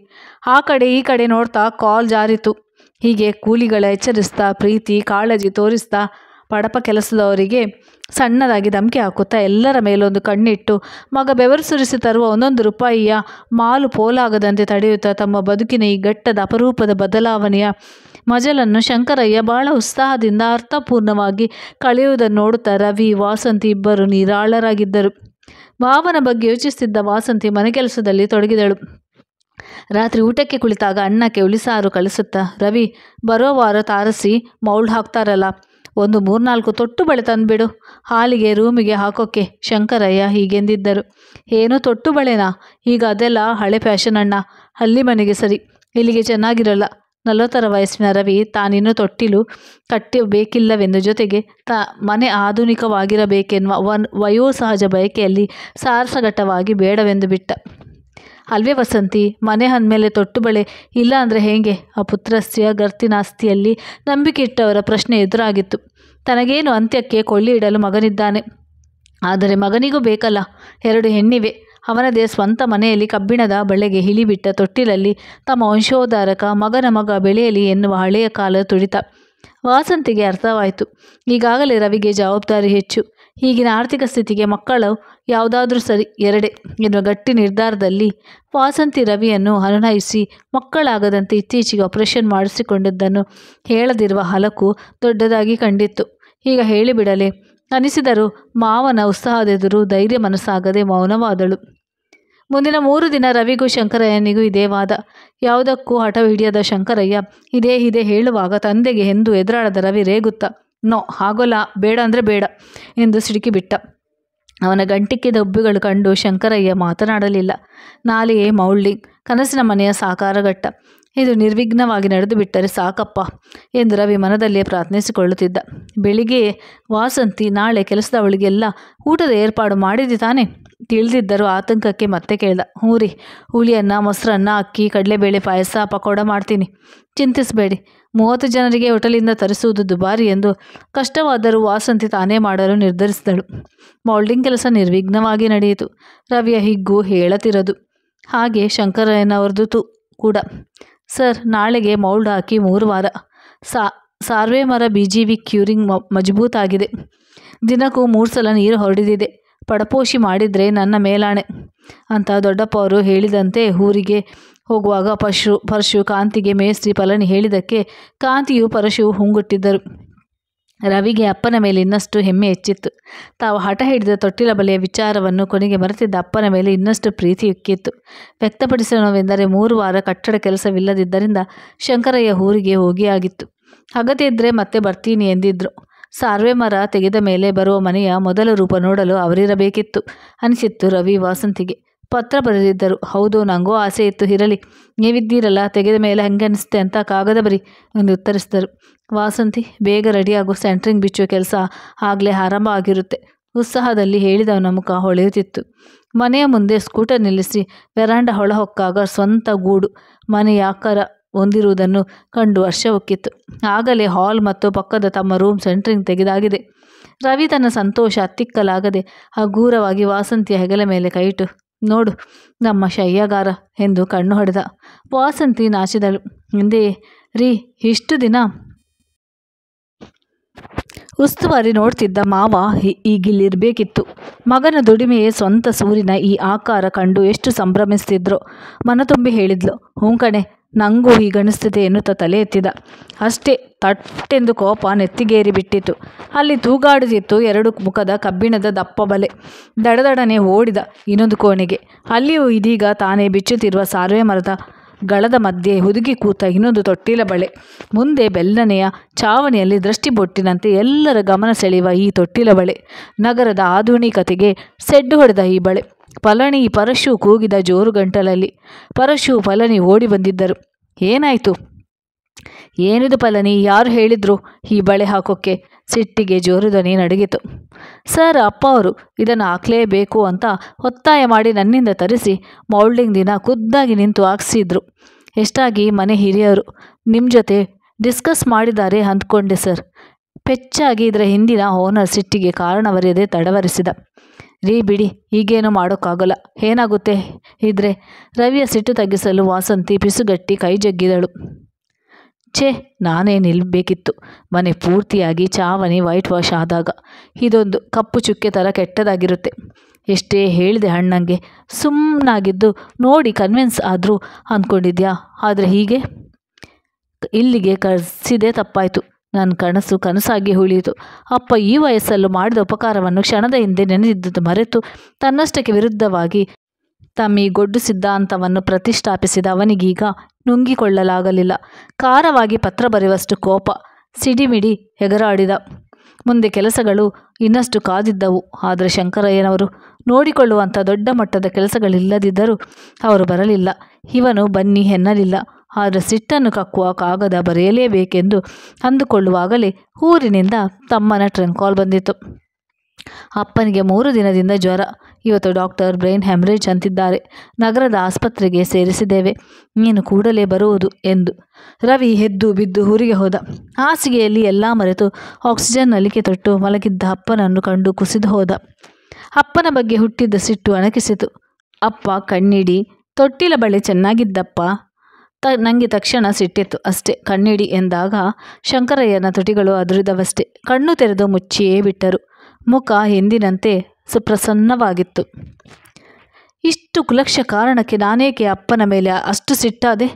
ಆ ಕಡೆ ಈ ಕಡೆ ನೋಡ್ತಾ ಕಾಲ್ ಜಾರಿತು. ಹೀಗೆ ಕೂಲಿಗಳ ಎಚ್ಚರಿಸ್ತಾ ಪ್ರೀತಿ ಕಾಳಜಿ ತೋರಿಸ್ತಾ ಪಡಪ ಕೆಲಸದವರಿಗೆ ಸಣ್ಣದಾಗಿ ಧಮಕಿ ಹಾಕುತ್ತಾ ಎಲ್ಲರ ಮೇಲೊಂದು ಕಣ್ಣಿಟ್ಟು ಮಗ ಬೆವರು ಸುರಿಸಿ ತರುವ 1 ರೂಪಾಯಿಯ ಮಾಲು ಪೋಲಾಗದಂತೆ ತಡೆಯುತ್ತಾ ತಮ್ಮ ಬದುಕಿನ ಈ ಘಟ್ಟದ ಅಪರೂಪದ ಬದಲಾವಣೆಯ ಮಜಲನ್ನು ಶಂಕರಯ್ಯ ಬಹಳ ಉತ್ಸಾಹದಿಂದ ಅರ್ಥಪೂರ್ಣವಾಗಿ ಕಳೆಯುವುದನ್ನು ನೋಡುತ್ತಾ ರವಿ, ವಾಸಂತಿ ಇಬ್ಬರು ನಿರಾಳರಾಗಿದ್ದರು. ಮಾವನ ಬಗ್ಗೆ ಯೋಚಿಸುತ್ತಿದ್ದ ವಾಸಂತಿ ಮನೆ ಕೆಲಸದಲ್ಲಿ ತೊಡಗಿದಳು. ರಾತ್ರಿ ಊಟಕ್ಕೆ ಕುಳಿತಾಗ ಅನ್ನಕ್ಕೆ ಉಳಿಸಾರು ಕಳಿಸುತ್ತಾ, ರವಿ, ಬರೋ ವಾರ ತಾರಸಿ ಮೌಲ್ಡ್ ಹಾಕ್ತಾರಲ್ಲ, ಒಂದು 3-4 ತೊಟ್ಟು ಬಳೆ ತಂದುಬಿಡು, ಹಾಲಿಗೆ ರೂಮಿಗೆ ಹಾಕೋಕ್ಕೆ. ಶಂಕರಯ್ಯ ಹೀಗೆಂದಿದ್ದರು. ಏನೋ ತೊಟ್ಟು ಬಳೆನಾ? ಈಗ ಅದೆಲ್ಲ ಹಳೆ ಫ್ಯಾಷನ್ ಅಣ್ಣ, ಹಳ್ಳಿ ಮನೆಗೆ ಸರಿ, ಇಲ್ಲಿಗೆ ಚೆನ್ನಾಗಿರಲ್ಲ. 40ರ ವಯಸ್ಸಿನ ರವಿ ತಾನಿನ್ನೂ ತೊಟ್ಟಿಲು ಕಟ್ಟಬೇಕಿಲ್ಲವೆಂದು, ಜೊತೆಗೆ ಮನೆ ಆಧುನಿಕವಾಗಿರಬೇಕೆನ್ನುವ ವಯೋಸಹಜ ಬಯಕೆಯಲ್ಲಿ ಸಾರಸಗಟ್ಟವಾಗಿ ಬೇಡವೆಂದು ಬಿಟ್ಟ. ಅಲ್ವೇ ವಸಂತಿ, ಮನೆ ಅಂದಮೇಲೆ ತೊಟ್ಟು ಬಳೆ ಇಲ್ಲ ಅಂದರೆ ಹೇಗೆ? ಆ ಪುತ್ರಸ್ಯ ಗರ್ತಿನಾಸ್ತಿಯಲ್ಲಿ ನಂಬಿಕೆ ಇಟ್ಟವರ ಪ್ರಶ್ನೆ ಎದುರಾಗಿತ್ತು. ತನಗೇನು ಅಂತ್ಯಕ್ಕೆ ಕೊಳ್ಳಿ ಇಡಲು ಮಗನಿದ್ದಾನೆ, ಆದರೆ ಮಗನಿಗೂ ಬೇಕಲ್ಲ, 2 ಹೆಣ್ಣಿವೆ. ಅವನದೇ ಸ್ವಂತ ಮನೆಯಲ್ಲಿ ಕಬ್ಬಿಣದ ಬಳೆಗೆ ಹಿಳಿಬಿಟ್ಟ ತೊಟ್ಟಿಲಲ್ಲಿ ತಮ್ಮ ವಂಶೋದ್ಧಾರಕ ಮಗನ ಮಗ ಬೆಳೆಯಲಿ ಎನ್ನುವ ಹಳೆಯ ಕಾಲದ ತುಡಿತ ವಾಸಂತಿಗೆ ಅರ್ಥವಾಯಿತು. ಈಗಾಗಲೇ ರವಿಗೆ ಜವಾಬ್ದಾರಿ ಹೆಚ್ಚು. ಈಗಿನ ಆರ್ಥಿಕ ಸ್ಥಿತಿಗೆ ಮಕ್ಕಳು ಯಾವುದಾದ್ರೂ ಸರಿ, 2 ಎನ್ನುವ ಗಟ್ಟಿ ನಿರ್ಧಾರದಲ್ಲಿ ವಾಸಂತಿ ರವಿಯನ್ನು ಅನುನಯಿಸಿ ಮಕ್ಕಳಾಗದಂತೆ ಇತ್ತೀಚೆಗೆ ಆಪರೇಷನ್ ಮಾಡಿಸಿಕೊಂಡಿದ್ದನ್ನು ಹೇಳದಿರುವ ಹಲಕು ದೊಡ್ಡದಾಗಿ ಕಂಡಿತ್ತು. ಈಗ ಹೇಳಿಬಿಡಲೇ ಅನಿಸಿದರೂ ಮಾವನ ಉತ್ಸಾಹದೆದುರು ಧೈರ್ಯ ಮನಸ್ಸಾಗದೆ ಮೌನವಾದಳು. ಮುಂದಿನ 3 ದಿನ ರವಿಗೂ ಶಂಕರಯ್ಯನಿಗೂ ಇದೇ ವಾದ. ಯಾವುದಕ್ಕೂ ಹಠ ಹಿಡಿಯದ ಶಂಕರಯ್ಯ ಇದೇ ಹೇಳುವಾಗ ತಂದೆಗೆ ಎಂದು ಎದುರಾಡದ ರವಿ ರೇಗುತ್ತಾ, ನೋ ಆಗೋಲ್ಲ, ಬೇಡ ಅಂದರೆ ಬೇಡ ಎಂದು ಸಿಡುಕಿಬಿಟ್ಟ. ಅವನ ಗಂಟಿಕ್ಕೆ ದಬ್ಬುಗಳು ಕಂಡು ಶಂಕರಯ್ಯ ಮಾತನಾಡಲಿಲ್ಲ. ನಾಳೆಯೇ ಮೌಲ್ಡಿಂಗ್, ಕನಸಿನ ಮನೆಯ ಸಾಕಾರಘಟ್ಟ, ಇದು ನಿರ್ವಿಘ್ನವಾಗಿ ನಡೆದು ಬಿಟ್ಟರೆ ಸಾಕಪ್ಪ ಎಂದು ರವಿ ಮನದಲ್ಲೇ ಪ್ರಾರ್ಥಿಸಿಕೊಳ್ಳುತ್ತಿದ್ದ. ಬೆಳಿಗ್ಗೆ ವಾಸಂತಿ, ನಾಳೆ ಕೆಲಸದವಳಿಗೆಲ್ಲ ಊಟದ ಏರ್ಪಾಡು ಮಾಡಿದೆ ತಾನೆ ತಿಳಿದಿದ್ದರೂ ಆತಂಕಕ್ಕೆ ಮತ್ತೆ ಕೇಳ್ದ. ಹ್ಞೂ ರೀ, ಹುಳಿಯನ್ನ, ಮೊಸರನ್ನ, ಅಕ್ಕಿ, ಕಡಲೆಬೇಳೆ ಪಾಯಸ, ಪಕೋಡ ಮಾಡ್ತೀನಿ, ಚಿಂತಿಸಬೇಡಿ. 30 ಜನರಿಗೆ ಹೋಟೆಲಿಂದ ತರಿಸುವುದು ದುಬಾರಿ ಎಂದು ಕಷ್ಟವಾದರೂ ವಾಸಂತಿ ತಾನೇ ಮಾಡಲು ನಿರ್ಧರಿಸಿದಳು. ಮೌಲ್ಡಿಂಗ್ ಕೆಲಸ ನಿರ್ವಿಘ್ನವಾಗಿ ನಡೆಯಿತು. ರವಿಯ ಹಿಗ್ಗು ಹೇಳತಿರದು. ಹಾಗೆ ಶಂಕರಯ್ಯನವ್ರದ್ದು ಕೂಡ. ಸರ್, ನಾಳೆಗೆ ಮೌಲ್ಡ್ ಹಾಕಿ 3 ವಾರ. ಸಾರ್ವೆ ಮರ BGV ಕ್ಯೂರಿಂಗ್ ಮಜಬೂತಾಗಿದೆ. ದಿನಕ್ಕೂ 3 ಸಲ ನೀರು ಹೊರಡಿದಿದೆ. ಪಡಪೋಷಿ ಮಾಡಿದರೆ ನನ್ನ ಮೇಲಾಣೆ ಅಂತ ದೊಡ್ಡಪ್ಪ ಅವರು ಹೇಳಿದಂತೆ ಊರಿಗೆ ಹೋಗುವಾಗ ಪರಶು ಕಾಂತಿಗೆ ಮೇಸ್ತ್ರಿ ಫಲನಿ ಹೇಳಿದ್ದಕ್ಕೆ ಕಾಂತಿಯು ಪರಶು ಹುಂಗುಟ್ಟಿದ್ದರು. ರವಿಗೆ ಅಪ್ಪನ ಮೇಲೆ ಇನ್ನಷ್ಟು ಹೆಮ್ಮೆ ಹೆಚ್ಚಿತ್ತು. ತಾವು ಹಠ ಹಿಡಿದ ತೊಟ್ಟಿಲ ಬಲೆಯ ವಿಚಾರವನ್ನು ಕೊನೆಗೆ ಮರೆತಿದ್ದ ಅಪ್ಪನ ಮೇಲೆ ಇನ್ನಷ್ಟು ಪ್ರೀತಿ ಉಕ್ಕಿತ್ತು. ವ್ಯಕ್ತಪಡಿಸೋಣವೆಂದರೆ 3 ವಾರ ಕಟ್ಟಡ ಕೆಲಸವಿಲ್ಲದಿದ್ದರಿಂದ ಶಂಕರಯ್ಯ ಊರಿಗೆ ಹೋಗಿಯಾಗಿತ್ತು. ಅಗತ್ಯ ಇದ್ದರೆ ಮತ್ತೆ ಬರ್ತೀನಿ ಎಂದಿದ್ರು. ಸಾರ್ವೆ ಮರ ತೆಗೆದ ಮೇಲೆ ಬರುವ ಮನೆಯ ಮೊದಲ ರೂಪ ನೋಡಲು ಅವರಿರಬೇಕಿತ್ತು ಅನಿಸಿತ್ತು ರವಿ ವಾಸಂತಿಗೆ. ಪತ್ರ ಬರೆದಿದ್ದರು. ಹೌದು, ನನಗೂ ಆಸೆ ಇತ್ತು. ಇರಲಿ, ನೀವಿದ್ದೀರಲ್ಲ, ತೆಗೆದ ಮೇಲೆ ಹಂಗೆ ಅನಿಸುತ್ತೆ ಅಂತ ಕಾಗದ ಬರಿ ಎಂದು ಉತ್ತರಿಸಿದರು. ವಾಸಂತಿ, ಬೇಗ ರೆಡಿಯಾಗು, ಸೆಂಟ್ರಿಂಗ್ ಬಿಚ್ಚುವ ಕೆಲಸ ಆಗಲೇ ಆರಂಭ ಆಗಿರುತ್ತೆ, ಉತ್ಸಾಹದಲ್ಲಿ ಹೇಳಿದವನ ಮುಖ ಹೊಳೆಯುತ್ತಿತ್ತು. ಮನೆಯ ಮುಂದೆ ಸ್ಕೂಟರ್ ನಿಲ್ಲಿಸಿ ವೆರಾಂಡ ಹೊಳಹೊಕ್ಕಾಗ ಸ್ವಂತ ಗೂಡು ಮನೆಯ ಆಕಾರ ಹೊಂದಿರುವುದನ್ನು ಕಂಡು ವರ್ಷವೊಕ್ಕಿತ್ತು. ಆಗಲೇ ಹಾಲ್ ಮತ್ತು ಪಕ್ಕದ ತಮ್ಮ ರೂಮ್ ಸೆಂಟ್ರಿಂಗ್ ತೆಗೆದಾಗಿದೆ. ರವಿ ತನ್ನ ಸಂತೋಷ ಹತ್ತಿಕ್ಕಲಾಗದೆ ಹಗೂರವಾಗಿ ವಾಸಂತಿಯ ಹೆಗಲ ಮೇಲೆ ಕೈಯಿಟ್ಟು, ನೋಡು ನಮ್ಮ ಶಯ್ಯಗಾರ ಎಂದು ಕಣ್ಣು ಹೊಡೆದ. ವಾಸಂತಿ ನಾಚಿದಳು. ಹಿಂದೆ ರೀ, ಇಷ್ಟು ದಿನ ಉಸ್ತುವಾರಿ ನೋಡ್ತಿದ್ದ ಮಾವ ಈಗಿಲ್ಲಿರಬೇಕಿತ್ತು. ಮಗನ ದುಡಿಮೆಯೇ ಸ್ವಂತ ಸೂರಿನ ಈ ಆಕಾರ ಕಂಡು ಎಷ್ಟು ಸಂಭ್ರಮಿಸ್ತಿದ್ರೋ. ಮನತುಂಬಿ ಹೇಳಿದ್ಲು, ಹ್ಞೂ ಕಣೆ, ನನಗೂ ಹೀಗನಿಸ್ತಿದೆ ಎನ್ನುತ್ತಾ ತಲೆ ಎತ್ತಿದ. ಅಷ್ಟೇ, ತಟ್ಟೆಂದು ಕೋಪ ನೆತ್ತಿಗೇರಿ ಬಿಟ್ಟಿತು. ಅಲ್ಲಿ ತೂಗಾಡುತ್ತಿತ್ತು 2 ಮುಖದ ಕಬ್ಬಿಣದ ದಪ್ಪ ಬಲೆ. ದಡದಡನೆ ಓಡಿದ ಇನ್ನೊಂದು ಕೋಣೆಗೆ. ಅಲ್ಲಿಯೂ ಇದೀಗ ತಾನೇ ಬಿಚ್ಚುತ್ತಿರುವ ಸಾರ್ವೆ ಮರದ ಗಳದ ಮಧ್ಯೆ ಹುದುಗಿ ಕೂತ ಇನ್ನೊಂದು ತೊಟ್ಟಿಲ ಬಳೆ. ಮುಂದೆ ಬೆಲ್ಲನೆಯ ಚಾವಣಿಯಲ್ಲಿ ದೃಷ್ಟಿಬೊಟ್ಟಿನಂತೆ ಎಲ್ಲರ ಗಮನ ಸೆಳೆಯುವ ಈ ತೊಟ್ಟಿಲ ಬಳೆ. ನಗರದ ಆಧುನಿಕತೆಗೆ ಸೆಡ್ಡು ಹೊಡೆದ ಈ ಬಳೆ. ಫಲನಿ ಪರಶು ಕೂಗಿದ ಜೋರು ಗಂಟಲಲ್ಲಿ. ಪರಶು ಫಲನಿ ಓಡಿ ಬಂದಿದ್ದರು. ಏನಾಯಿತು? ಏನಿದು ಫಲನಿ, ಯಾರು ಹೇಳಿದ್ರು ಈ ಬಳೆ ಹಾಕೋಕ್ಕೆ? ಸಿಟ್ಟಿಗೆ ಜೋರು ಧ್ವನಿ ನಡಗಿತು. ಸರ್, ಅಪ್ಪ ಅವರು ಇದನ್ನು ಹಾಕಲೇಬೇಕು ಅಂತ ಒತ್ತಾಯ ಮಾಡಿ ನನ್ನಿಂದ ತರಿಸಿ ಮೌಲ್ಡಿಂಗ್ ದಿನ ಖುದ್ದಾಗಿ ನಿಂತು ಹಾಕ್ಸಿದ್ರು. ಎಷ್ಟಾಗಿ ಮನೆ ಹಿರಿಯರು ನಿಮ್ಮ ಜೊತೆ ಡಿಸ್ಕಸ್ ಮಾಡಿದ್ದಾರೆ ಅಂದ್ಕೊಂಡೆ ಸರ್. ಪೆಚ್ಚಾಗಿ ಇದರ ಹಿಂದಿನ ಓನರ್ ಸಿಟ್ಟಿಗೆ ಕಾರಣವರಿಯದೆ ತಡವರಿಸಿದ. ರೀ ಬಿಡಿ, ಈಗೇನು ಮಾಡೋಕ್ಕಾಗಲ್ಲ. ಏನಾಗುತ್ತೆ ಇದ್ರೆ? ರವಿಯ ಸಿಟ್ಟು ತಗ್ಗಿಸಲು ವಾಸಂತಿ ಪಿಸುಗಟ್ಟಿ ಕೈ ಜಗ್ಗಿದಳು. ಛೇ, ನಾನೇ ನಿಲ್ಲಬೇಕಿತ್ತು. ಮನೆ ಪೂರ್ತಿಯಾಗಿ ಚಾವಣಿ ವೈಟ್ ವಾಶ್ ಆದಾಗ ಇದೊಂದು ಕಪ್ಪು ಚುಕ್ಕೆ ಥರ ಕೆಟ್ಟದಾಗಿರುತ್ತೆ. ಎಷ್ಟೇ ಹೇಳಿದೆ ಅಣ್ಣಂಗೆ, ಸುಮ್ಮನಾಗಿದ್ದು ನೋಡಿ ಕನ್ವಿನ್ಸ್ ಆದರೂ ಅಂದ್ಕೊಂಡಿದ್ಯಾ? ಆದರೆ ಹೀಗೆ ಇಲ್ಲಿಗೆ ಕರೆಸಿದೆ ತಪ್ಪಾಯಿತು. ನನ್ನ ಕನಸು ಕನಸಾಗಿ ಉಳಿಯಿತು. ಅಪ್ಪ ಈ ವಯಸ್ಸಲ್ಲೂ ಮಾಡಿದ ಉಪಕಾರವನ್ನು ಕ್ಷಣದ ಹಿಂದೆ ನೆನೆದಿದ್ದುದು ಮರೆತು ತನ್ನಷ್ಟಕ್ಕೆ ವಿರುದ್ಧವಾಗಿ ತಮ್ಮಿ ಗೊಡ್ಡು ಸಿದ್ಧಾಂತವನ್ನು ಪ್ರತಿಷ್ಠಾಪಿಸಿದ ಅವನಿಗೀಗ ನುಂಗಿಕೊಳ್ಳಲಾಗಲಿಲ್ಲ. ಖಾರವಾಗಿ ಪತ್ರ ಬರೆಯುವಷ್ಟು ಕೋಪ ಸಿಡಿಮಿಡಿ ಎಗರಾಡಿದ. ಮುಂದೆ ಕೆಲಸಗಳು ಇನ್ನಷ್ಟು ಕಾದಿದ್ದವು. ಆದರೆ ಶಂಕರಯ್ಯನವರು ನೋಡಿಕೊಳ್ಳುವಂಥ ದೊಡ್ಡ ಮಟ್ಟದ ಕೆಲಸಗಳಿಲ್ಲದಿದ್ದರೂ ಅವರು ಬರಲಿಲ್ಲ. ಇವನು ಬನ್ನಿ ಎನ್ನಲಿಲ್ಲ. ಆದರೆ ಸಿಟ್ಟನ್ನು ಕಕ್ಕುವ ಕಾಗದ ಬರೆಯಲೇಬೇಕೆಂದು ಅಂದುಕೊಳ್ಳುವಾಗಲೇ ಊರಿನಿಂದ ತಮ್ಮನ ಟ್ರಂಕ್ ಕಾಲ್ ಬಂದಿತ್ತು. ಅಪ್ಪನಿಗೆ 3 ದಿನದಿಂದ ಜ್ವರ. ಇವತ್ತು ಡಾಕ್ಟರ್ ಬ್ರೈನ್ ಹೆಮರೇಜ್ ಅಂತಿದ್ದಾರೆ. ನಗರದ ಆಸ್ಪತ್ರೆಗೆ ಸೇರಿಸಿದ್ದೇವೆ. ನೀನು ಕೂಡಲೇ ಬರುವುದು ಎಂದು. ರವಿ ಎದ್ದು ಬಿದ್ದು ಊರಿಗೆ ಹೋದ. ಹಾಸಿಗೆಯಲ್ಲಿ ಎಲ್ಲ ಮರೆತು ಆಕ್ಸಿಜನ್ ನಲಿಕೆ ತೊಟ್ಟು ಮಲಗಿದ್ದ ಅಪ್ಪನನ್ನು ಕಂಡು ಕುಸಿದು ಹೋದ. ಅಪ್ಪನ ಬಗ್ಗೆ ಹುಟ್ಟಿದ್ದ ಸಿಟ್ಟು ಅಣಕಿಸಿತು. ಅಪ್ಪ ಕಣ್ಣಿಡಿ, ತೊಟ್ಟಿಲ ಬಳೆ ಚೆನ್ನಾಗಿದ್ದಪ್ಪ. ನನಗೆ ತಕ್ಷಣ ಸಿಟ್ಟಿತ್ತು ಅಷ್ಟೇ. ಕಣ್ಣಿಡಿ ಎಂದಾಗ ಶಂಕರಯ್ಯನ ತುಟಿಗಳು ಅದುರಿದವಷ್ಟೇ. ಕಣ್ಣು ತೆರೆದು ಮುಚ್ಚಿಯೇ ಬಿಟ್ಟರು. ಮುಖ ಎಂದಿನಂತೆ ಸುಪ್ರಸನ್ನವಾಗಿತ್ತು. ಇಷ್ಟು ಕುಲಕ್ಷ ಕಾರಣಕ್ಕೆ ನಾನೇಕೆ ಅಪ್ಪನ ಮೇಲೆ ಅಷ್ಟು ಸಿಟ್ಟಾದೆ?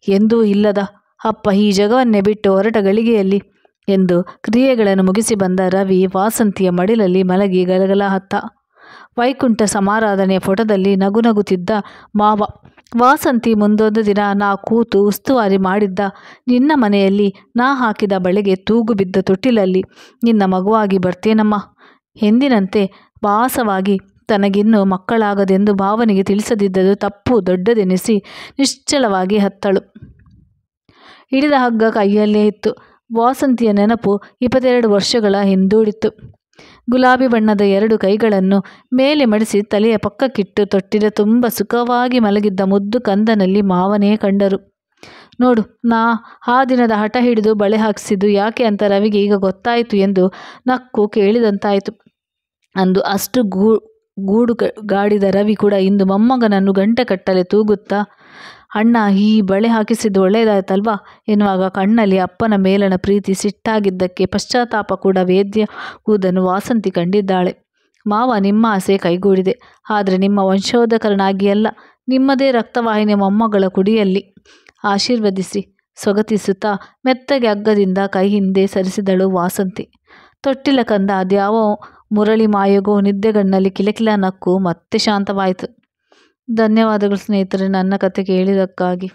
ಎಂದೂ ಇಲ್ಲದ ಅಪ್ಪ ಈ ಜಗವನ್ನೇ ಬಿಟ್ಟು ಹೊರಟ ಗಳಿಗೆಯಲ್ಲಿ ಎಂದು ಕ್ರಿಯೆಗಳನ್ನು ಮುಗಿಸಿ ಬಂದ ರವಿ ವಾಸಂತಿಯ ಮಡಿಲಲ್ಲಿ ಮಲಗಿ ಗಲಗಲ ಹತ್ತ. ವೈಕುಂಠ ಸಮಾರಾಧನೆಯ ಫೋಟೋದಲ್ಲಿ ನಗುನಗುತ್ತಿದ್ದ ಮಾವ. ವಾಸಂತಿ, ಮುಂದೊಂದು ದಿನ ನಾ ಕೂತು ಉಸ್ತುವಾರಿ ಮಾಡಿದ್ದ ನಿನ್ನ ಮನೆಯಲ್ಲಿ ನಾ ಹಾಕಿದ ಬಳೆಗೆ ತೂಗು ಬಿದ್ದ ತೊಟ್ಟಿಲಲ್ಲಿ ನಿನ್ನ ಮಗುವಾಗಿ ಬರ್ತೇನಮ್ಮ ಎಂದಿನಂತೆ ಭಾಸವಾಗಿ ತನಗಿನ್ನೂ ಮಕ್ಕಳಾಗದೆಂದು ಭಾವನೆಗೆ ತಿಳಿಸದಿದ್ದದು ತಪ್ಪು ದೊಡ್ಡದೆನಿಸಿ ನಿಶ್ಚಲವಾಗಿ ಹತ್ತಳು. ಹಿಡಿದ ಹಗ್ಗ ಕೈಯಲ್ಲೇ ಇತ್ತು. ವಾಸಂತಿಯ ನೆನಪು 22 ವರ್ಷಗಳ ಹಿಂದೂಡಿತ್ತು. ಗುಲಾಬಿ ಬಣ್ಣದ 2 ಕೈಗಳನ್ನು ಮೇಲೆ ಮಡಿಸಿ ತಲೆಯ ಪಕ್ಕಕ್ಕಿಟ್ಟು ತೊಟ್ಟಿಲ ತುಂಬ ಸುಖವಾಗಿ ಮಲಗಿದ್ದ ಮುದ್ದು ಕಂದನಲ್ಲಿ ಮಾವನೇ ಕಂಡರು. ನೋಡು, ಆ ದಿನದ ಹಠ ಹಿಡಿದು ಬಳೆ ಹಾಕಿಸಿದ್ದು ಯಾಕೆ ಅಂತ ರವಿಗೆ ಈಗ ಗೊತ್ತಾಯಿತು ಎಂದು ನಕ್ಕು ಕೇಳಿದಂತಾಯಿತು. ಅಂದು ಅಷ್ಟು ಗಾಡಿದ ರವಿ ಕೂಡ ಇಂದು ಮೊಮ್ಮಗನನ್ನು ಗಂಟೆಕಟ್ಟಲೆ ತೂಗುತ್ತಾ, ಅಣ್ಣ ಈ ಬಳೆ ಹಾಕಿಸಿದ್ದು ಒಳ್ಳೆಯದಾಯ್ತಲ್ವಾ ಎನ್ನುವಾಗ ಕಣ್ಣಲ್ಲಿ ಅಪ್ಪನ ಮೇಲನ ಪ್ರೀತಿ ಸಿಟ್ಟಾಗಿದ್ದಕ್ಕೆ ಪಶ್ಚಾತ್ತಾಪ ಕೂಡ ವೇದ್ಯಗುವುದನ್ನು ವಾಸಂತಿ ಕಂಡಿದ್ದಾಳೆ. ಮಾವ, ನಿಮ್ಮ ಆಸೆ ಕೈಗೂಡಿದೆ. ಆದರೆ ನಿಮ್ಮ ವಂಶೋಧಕರನಾಗಿ ಅಲ್ಲ, ನಿಮ್ಮದೇ ರಕ್ತವಾಹಿನಿಯ ಮೊಮ್ಮಗಳ ಕುಡಿಯಲ್ಲಿ ಆಶೀರ್ವದಿಸಿ ಸ್ವಾಗತಿಸುತ್ತಾ ಮೆತ್ತಗೆ ಹಗ್ಗದಿಂದ ಕೈ ಹಿಂದೆ ಸರಿಸಿದಳು ವಾಸಂತಿ. ತೊಟ್ಟಿಲ ಕಂದ ಅದ್ಯಾವ ಮುರಳಿ ಮಾಯಗೋ ನಿದ್ದೆಗಣ್ಣಲ್ಲಿ ಕಿಲಕಿಲ ನಕ್ಕು ಮತ್ತೆ ಶಾಂತವಾಯಿತು. ಧನ್ಯವಾದಗಳು ಸ್ನೇಹಿತರೆ, ನನ್ನ ಕತೆ ಕೇಳಿದ್ದಕ್ಕಾಗಿ.